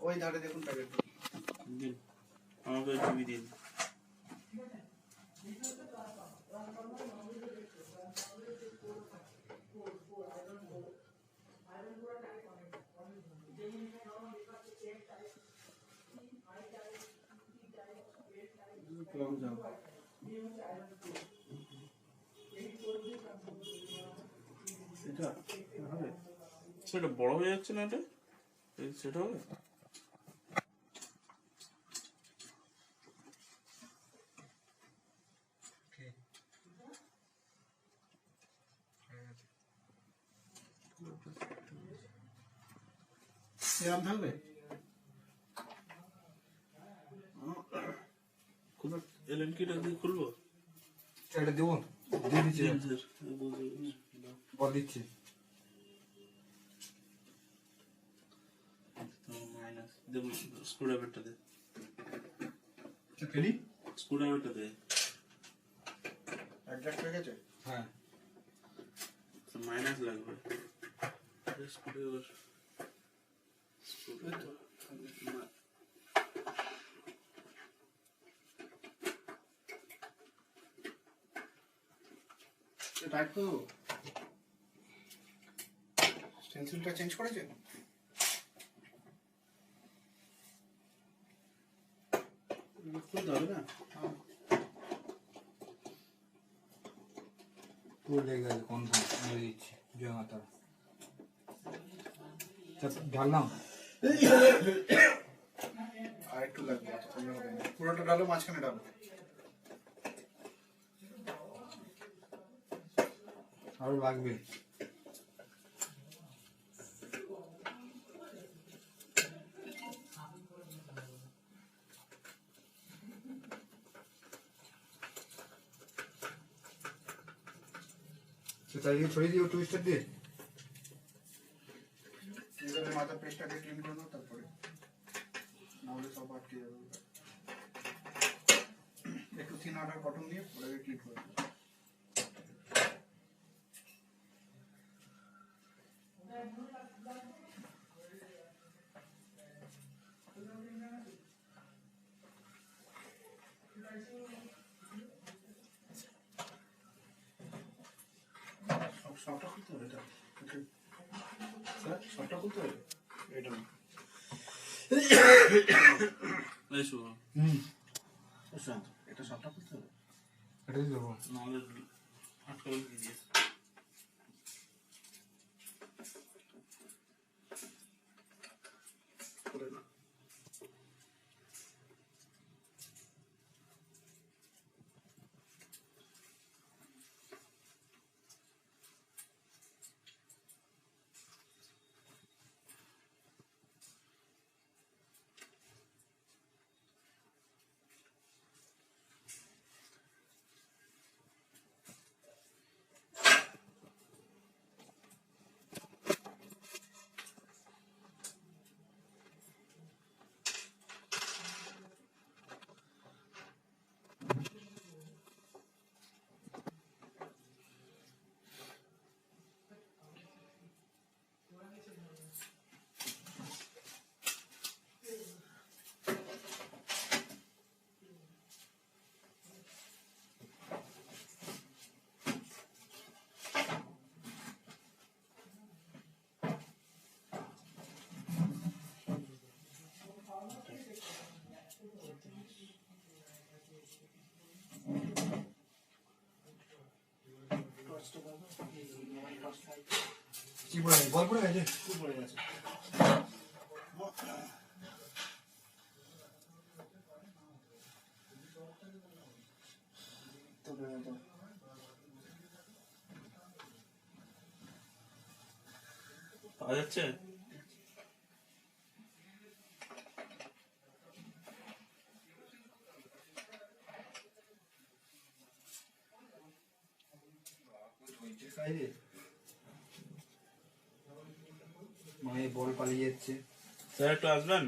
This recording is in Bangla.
ওই ধারে দেখুন প্যাকেট দিন আমাকে টিভি দিন। সেটা বড় হয়ে যাচ্ছে না, এটা সেটা হবে। এরকম থাকবে এলএন কিটা দিয়ে খুলবো, এটা দেবো, দিয়ে দিচ্ছি, বল দিচ্ছি। মাইনাস দেবো, স্ক্রুড্রাইভারটা দে, ফেলি, স্ক্রুড্রাইভারটা দে। অ্যাডজাস্ট হয়ে গেছে? হ্যাঁ মাইনাস লাগবে স্ক্রুড্রাইভার। টাইট করবো। স্টেনসিলটা চেঞ্জ করেছে? খুলতে হবে না? পুরো লেগে গেছে, কনফার্ম মেরে দিচ্ছি। জয় মাতা। ঢাললাম, আর একটু লাগবে, পুরোটা ডালো, মাঝখানে ডালো। আরো লাগবে। চারিদিকে ছড়িয়ে দিও টুইস্টার দিয়ে। মাথার পেস্টটাকে ক্লিন করে দাও, তারপরে নাহলে সব আটকে যাবে। একটু থিন আটার কটন দিয়ে ওটাকে ক্লিন করে দাও। সবটা খুলতে হবে, এটা স্যার, সবটা খুলতে হবে এটা না। এটা সবটা খুলতে হবে, এটাই দেবো। নাহলে আটকাল দিয়ে করে না। কি পড়ে গেছে? বল পড়ে গেছে? খুব পড়ে গেছে। পাওয়া যাচ্ছে। মায়ের বল পালিয়ে যাচ্ছে। স্যার একটু আসবেন।